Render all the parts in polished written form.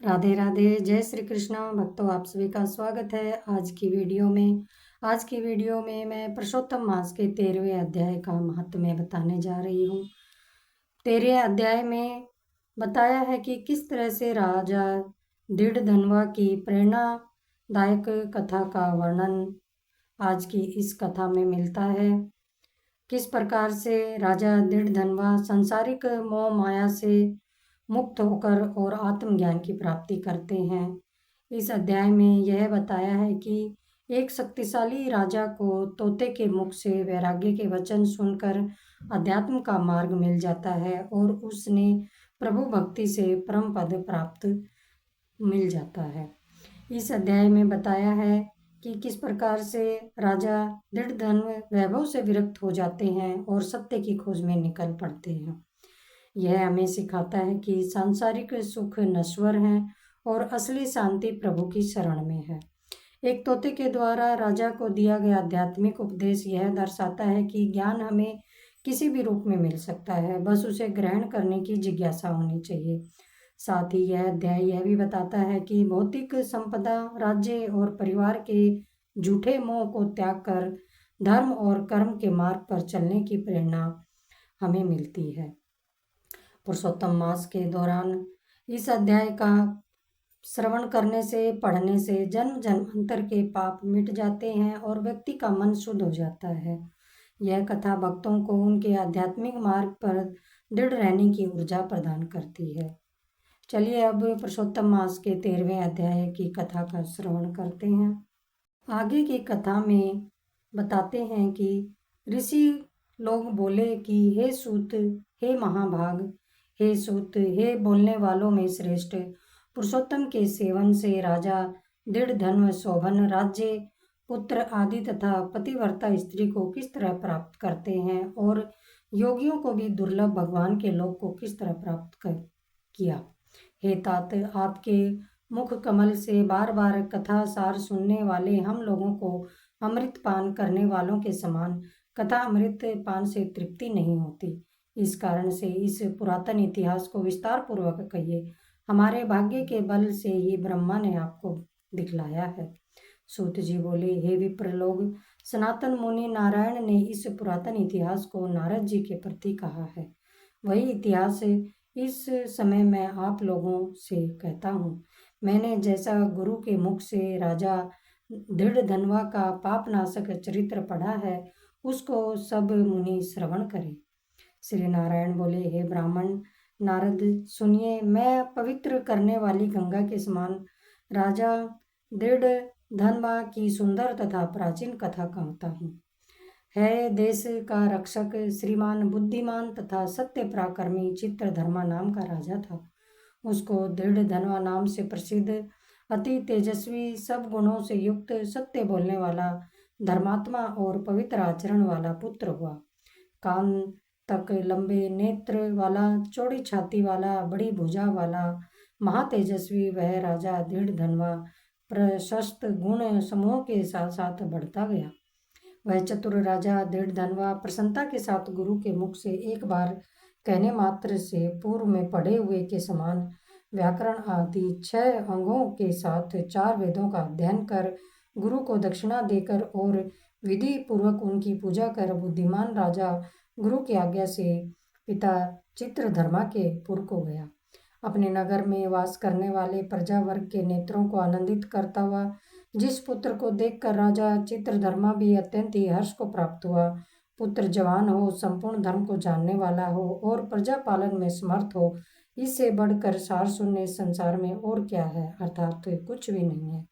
राधे राधे। जय श्री कृष्ण भक्तों, आप सभी का स्वागत है आज की वीडियो में मैं पुरुषोत्तम मास के 13वें अध्याय का महत्व बताने जा रही हूँ। 13वें अध्याय में बताया है कि किस तरह से राजा दृढ़धनवा की प्रेरणादायक कथा का वर्णन आज की इस कथा में मिलता है। किस प्रकार से राजा दृढ़धनवा सांसारिक मोह माया से मुक्त होकर और आत्मज्ञान की प्राप्ति करते हैं। इस अध्याय में यह बताया है कि एक शक्तिशाली राजा को तोते के मुख से वैराग्य के वचन सुनकर अध्यात्म का मार्ग मिल जाता है और उसने प्रभु भक्ति से परम पद प्राप्त मिल जाता है। इस अध्याय में बताया है कि किस प्रकार से राजा दृढ़धन वैभव से विरक्त हो जाते हैं और सत्य की खोज में निकल पड़ते हैं। यह हमें सिखाता है कि सांसारिक सुख नश्वर हैं और असली शांति प्रभु की शरण में है। एक तोते के द्वारा राजा को दिया गया आध्यात्मिक उपदेश यह दर्शाता है कि ज्ञान हमें किसी भी रूप में मिल सकता है, बस उसे ग्रहण करने की जिज्ञासा होनी चाहिए। साथ ही यह अध्याय यह भी बताता है कि भौतिक संपदा, राज्य और परिवार के झूठे मोह को त्याग कर धर्म और कर्म के मार्ग पर चलने की प्रेरणा हमें मिलती है। पुरुषोत्तम मास के दौरान इस अध्याय का श्रवण करने से, पढ़ने से जन्म जन्मांतर के पाप मिट जाते हैं और व्यक्ति का मन शुद्ध हो जाता है। यह कथा भक्तों को उनके आध्यात्मिक मार्ग पर दृढ़ रहने की ऊर्जा प्रदान करती है। चलिए अब पुरुषोत्तम मास के 13वें अध्याय की कथा का श्रवण करते हैं। आगे की कथा में बताते हैं कि ऋषि लोग बोले कि हे सूत, हे महाभाग, हे सूत, हे बोलने वालों में श्रेष्ठ, पुरुषोत्तम के सेवन से राजा दृढ़ धन, शोभन, राज्य, पुत्र आदि तथा पतिव्रता स्त्री को किस तरह प्राप्त करते हैं और योगियों को भी दुर्लभ भगवान के लोक को किस तरह प्राप्त किया। हे तात, आपके मुख कमल से बार बार कथा सार सुनने वाले हम लोगों को अमृत पान करने वालों के समान कथा अमृत पान से तृप्ति नहीं होती। इस कारण से इस पुरातन इतिहास को विस्तार पूर्वक कहिए। हमारे भाग्य के बल से ही ब्रह्मा ने आपको दिखलाया है। सूत जी बोले, हे विप्र लोग, सनातन मुनि नारायण ने इस पुरातन इतिहास को नारद जी के प्रति कहा है। वही इतिहास इस समय मैं आप लोगों से कहता हूँ। मैंने जैसा गुरु के मुख से राजा दृढ़धनवा का पापनाशक चरित्र पढ़ा है, उसको सब मुनि श्रवण करें। श्री नारायण बोले, हे ब्राह्मण नारद, सुनिए, मैं पवित्र करने वाली गंगा के समान राजा दृढ़धनवा की सुंदर तथा प्राचीन कथा कहता हूँ। है देश का रक्षक, श्रीमान, बुद्धिमान तथा सत्य पराक्रमी चित्रधर्मा नाम का राजा था। उसको दृढ़धनवा नाम से प्रसिद्ध, अति तेजस्वी, सब गुणों से युक्त, सत्य बोलने वाला, धर्मात्मा और पवित्र आचरण वाला पुत्र हुआ। कान तक लंबे नेत्र वाला, चौड़ी छाती वाला, बड़ी भुजा वाला, महातेजस्वी वह राजा दृढ़धनवा प्रशस्त गुण समूह के साथ साथ बढ़ता गया। वह चतुर राजा दृढ़धनवा प्रसन्नता के साथ गुरु के मुख से एक बार कहने मात्र से पूर्व में पढ़े हुए के समान व्याकरण आदि 6 अंगों के साथ 4 वेदों का अध्ययन कर, गुरु को दक्षिणा देकर और विधि पूर्वक उनकी पूजा कर बुद्धिमान राजा गुरु की आज्ञा से पिता चित्रधर्मा के पुर को गया। अपने नगर में वास करने वाले प्रजा वर्ग के नेत्रों को आनंदित करता हुआ जिस पुत्र को देखकर राजा चित्रधर्मा भी अत्यंत ही हर्ष को प्राप्त हुआ, पुत्र जवान हो, संपूर्ण धर्म को जानने वाला हो और प्रजा पालन में समर्थ हो, इससे बढ़कर सार शून्य संसार में और क्या है, अर्थात तो कुछ भी नहीं है।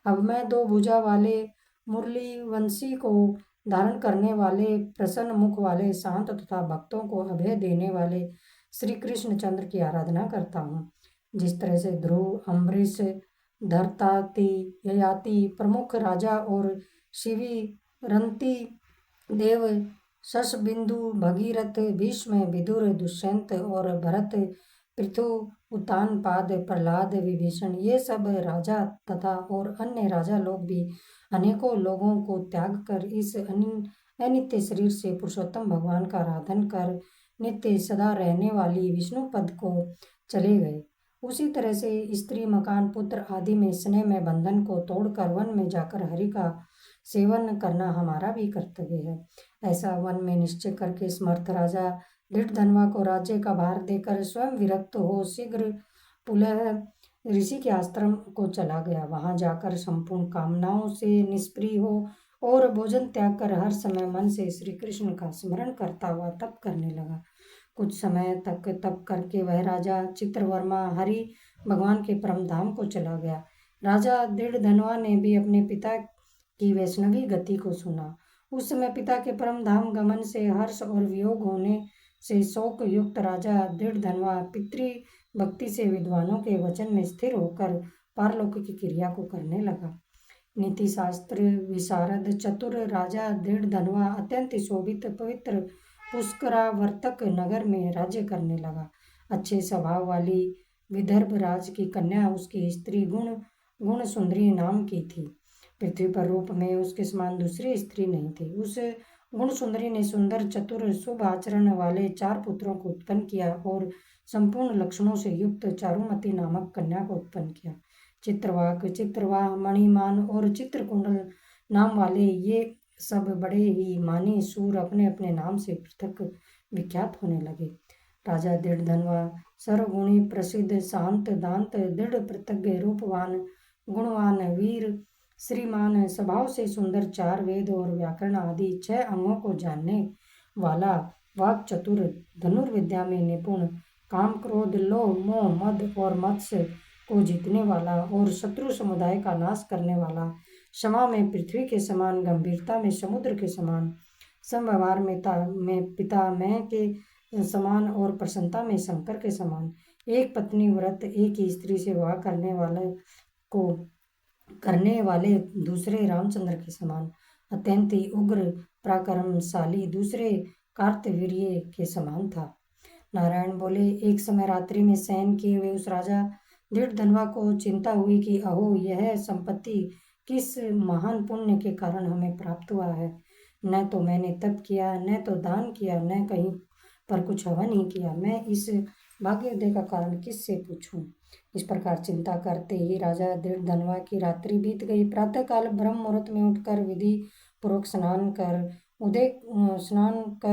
अब मैं 2 भुजा वाले मुरली वंशी को धारण करने वाले, प्रसन्न मुख वाले, शांत तथा भक्तों को अभय देने वाले श्री कृष्ण चंद्र की आराधना करता हूँ। जिस तरह से ध्रुव, अम्बरीश, धरताति, ययाति, प्रमुख राजा और शिवी, रंती, देव, शशबिंदु, भगीरथ, भीष्म, विदुर, दुष्यंत और भरत, पृथु, उत्तानपाद, प्रहलाद, विभीषण, ये सब राजा तथा और अन्य राजा लोग भी अनेकों लोगों को त्याग कर इस अनित्य शरीर से पुरुषोत्तम भगवान का आराधन कर नित्य सदा रहने वाली विष्णु पद को चले गए। उसी तरह से स्त्री, मकान, पुत्र आदि में स्नेह में बंधन को तोड़कर वन में जाकर हरि का सेवन करना हमारा भी कर्तव्य है। ऐसा वन में निश्चय करके समर्थ राजा धृतधनवा को राज्य का भार देकर स्वयं विरक्त हो शीघ्र पुनः ऋषि के आश्रम को चला गया। वहां जाकर संपूर्ण कामनाओं से निष्प्रिय हो और भोजन त्याग कर हर समय मन से श्री कृष्ण का स्मरण करता हुआ तप करने लगा। कुछ समय तक तप करके वह राजा चित्रवर्मा हरि भगवान के परम धाम को चला गया। राजा दृढ़धनवा ने भी अपने पिता की वैष्णवी गति को सुना। उस समय पिता के परम धाम गमन से हर्ष और वियोग होने से शोक युक्त राजा दृढ़धनवा पितृ भक्ति से विद्वानों के वचन में स्थिर होकर पारलौकिक की क्रिया को करने लगा। नीति शास्त्र विशारद चतुर राजा दृढ़धनवा अत्यंत शोभित पवित्र पुष्करावर्तक नगर में राज्य करने लगा। अच्छे स्वभाव वाली विदर्भ राज की कन्या उसकी स्त्री गुण गुण सुंदरी नाम की थी। पृथ्वी पर रूप में उसके समान दूसरी स्त्री नहीं थी। उस गुण सुंदरी ने सुंदर चतुर शुभ आचरण वाले 4 पुत्रों को उत्पन्न किया और संपूर्ण लक्षणों से युक्त चारुमती नामक कन्या को उत्पन्न किया। चित्रवाक, चित्रवाह, मणिमान और चित्रकुंडल नाम वाले ये सब बड़े ही मानी सूर अपने अपने नाम से पृथक विख्यात होने लगे। राजा दृढ़धनवा सर्वगुणी प्रसिद्ध शांत दांत दृढ़ प्रत्यज्ञ रूपवान गुणवान वीर श्रीमान स्वभाव से सुंदर 4 वेद और व्याकरण आदि 6 अंगों को जानने वाला वाक चतुर धनुर्विद्या में निपुण काम क्रोध लोभ मोह मद और मत्स्य को जीतने वाला और शत्रु समुदाय का नाश करने वाला क्षमा में पृथ्वी के समान गंभीरता में समुद्र के समान समव्यवहार में पिता में के समान और प्रसन्नता में शंकर के समान एक पत्नी व्रत एक ही स्त्री से विवाह करने वाले दूसरे रामचंद्र के समान अत्यंत ही उग्र पराक्रमशाली दूसरे कार्तवीर्य के समान था। नारायण बोले, एक समय रात्रि में शयन किए हुए उस राजा दृढ़धनवा को चिंता हुई कि अहो यह संपत्ति किस महान पुण्य के कारण हमें प्राप्त हुआ है। न तो मैंने तप किया, न तो दान किया, न कहीं पर कुछ हवन ही किया। मैं इस भाग्योदय का कारण किससे पूछूं। इस प्रकार चिंता करते ही राजा दृढ़धनवा की रात्रि बीत गई। प्रातःकाल ब्रह्म मुहूर्त में उठकर विधि पूर्वक स्नान कर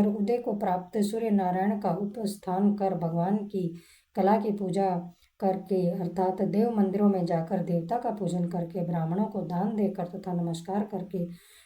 उदय को प्राप्त सूर्य नारायण का उपस्थान कर भगवान की कला की पूजा करके अर्थात देव मंदिरों में जाकर देवता का पूजन करके ब्राह्मणों को दान देकर तथा नमस्कार करके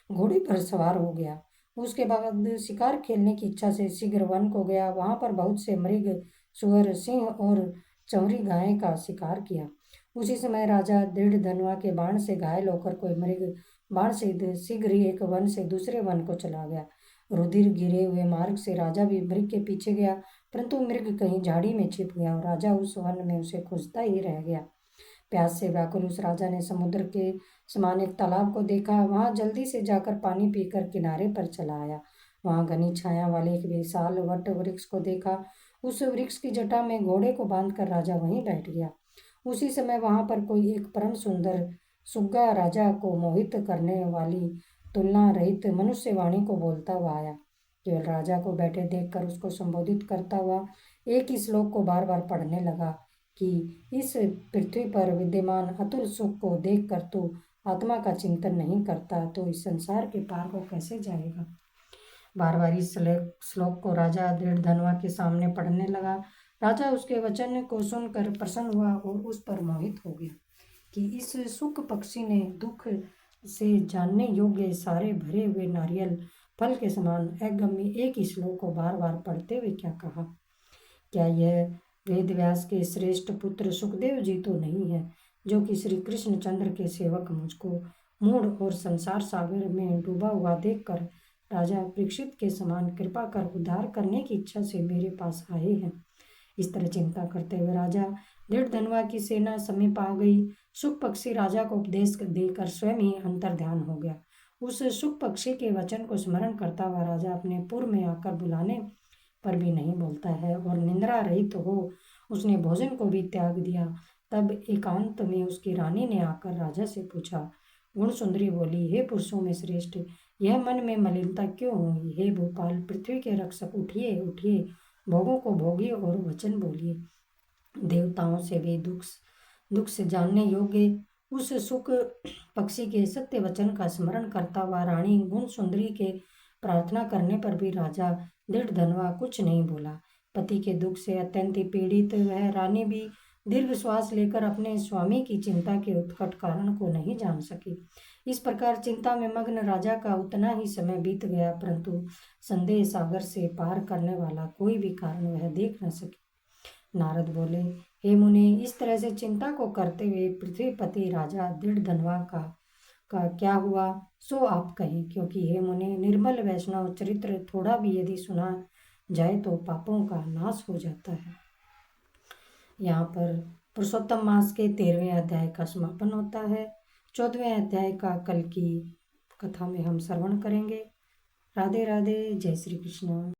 घोड़े पर सवार हो गया। उसके बाद शिकार खेलने की इच्छा से शीघ्र वन को गया। वहां पर बहुत से मृग सुअर सिंह और चौरी गाय का शिकार किया। उसी समय राजा दृढ़धनवा के बाण से घायल होकर कोई मृग बाण से शीघ्र ही एक वन से दूसरे वन को चला गया। रुधिर गिरे हुए मार्ग से राजा भी मृग के पीछे गया, परंतु मृग कहीं झाड़ी में छिप गया और राजा उस वन में उसे खोजता ही रह गया। प्यास से व्याकुल उस राजा ने समुद्र के समान एक तालाब को देखा। वहां जल्दी से जाकर पानी पीकर किनारे पर चला आया। वहां घनी छाया वाले एक विशाल वट वृक्ष को देखा। उस वृक्ष की जटा में घोड़े को बांधकर राजा वहीं बैठ गया। उसी समय वहां पर कोई एक परम सुंदर सुग्गा राजा को मोहित करने वाली तुलना रहित मनुष्य वाणी को बोलता हुआ आया। केवल राजा को बैठे देखकर उसको संबोधित करता हुआ एक ही श्लोक को बार बार पढ़ने लगा कि इस पृथ्वी पर विद्यमान अतुल सुख को देखकर तू आत्मा का चिंतन नहीं करता तो इस संसार के पार को कैसे जाएगा। बार बार इस श्लोक को राजा दृढ़धनवा के सामने पढ़ने लगा। राजा उसके वचन को सुनकर प्रसन्न हुआ और उस पर मोहित हो गया कि इस सुख पक्षी ने दुख से जानने योग्य सारे भरे हुए नारियल फल के समान अगम्य एक ही श्लोक को बार बार पढ़ते हुए क्या कहा। क्या यह वेद व्यास के श्रेष्ठ पुत्र सुखदेव जी तो नहीं है, जो कि श्री कृष्ण चंद्र के सेवक मुझको मूढ़ और संसार सागर में डूबा हुआ देखकर राजा परीक्षित के समान कृपा कर उद्धार करने की इच्छा से मेरे पास आए हैं। इस तरह चिंता करते हुए राजा दृढ़धनवा की सेना समीप आ गई। सुख पक्षी राजा को उपदेश देकर स्वयं ही अंतर ध्यान हो गया। उस सुख पक्षी के वचन को स्मरण करता हुआ राजा अपने पूर्व में आकर बुलाने पर भी नहीं बोलता है और निंद्रा रहित हो उसने भोजन को भी त्याग दिया। तब एकांत में उसकी रानी ने आकर राजा से पूछा। गुण सुंदरी बोली, हे पुरुषों में श्रेष्ठ, यह मन में मलिनता क्यों हुई। हे भोपाल, पृथ्वी के रक्षक, उठिए उठिए, भोगों को भोगिए और वचन बोलिए। देवताओं से भी दुख से जानने योग्य उस सुख पक्षी के सत्य वचन का स्मरण करता हुआ रानी गुण सुंदरी के प्रार्थना करने पर भी राजा दृढ़ धनवा कुछ नहीं बोला। पति के दुख से अत्यंत पीड़ित वह रानी भी दीर्घ श्वास लेकर अपने स्वामी की चिंता के उत्कट कारण को नहीं जान सकी। इस प्रकार चिंता में मग्न राजा का उतना ही समय बीत गया, परंतु संदेह सागर से पार करने वाला कोई भी कारण वह देख न सकी। नारद बोले, हे मुनि, इस तरह से चिंता को करते हुए पृथ्वीपति राजा दृढ़ धनवा का क्या हुआ सो आप कहें, क्योंकि हे मुनि, निर्मल वैष्णव चरित्र थोड़ा भी यदि सुना जाए तो पापों का नाश हो जाता है। यहाँ पर पुरुषोत्तम मास के 13वें अध्याय का समापन होता है। 14वें अध्याय का कल की कथा में हम श्रवण करेंगे। राधे राधे, जय श्री कृष्ण।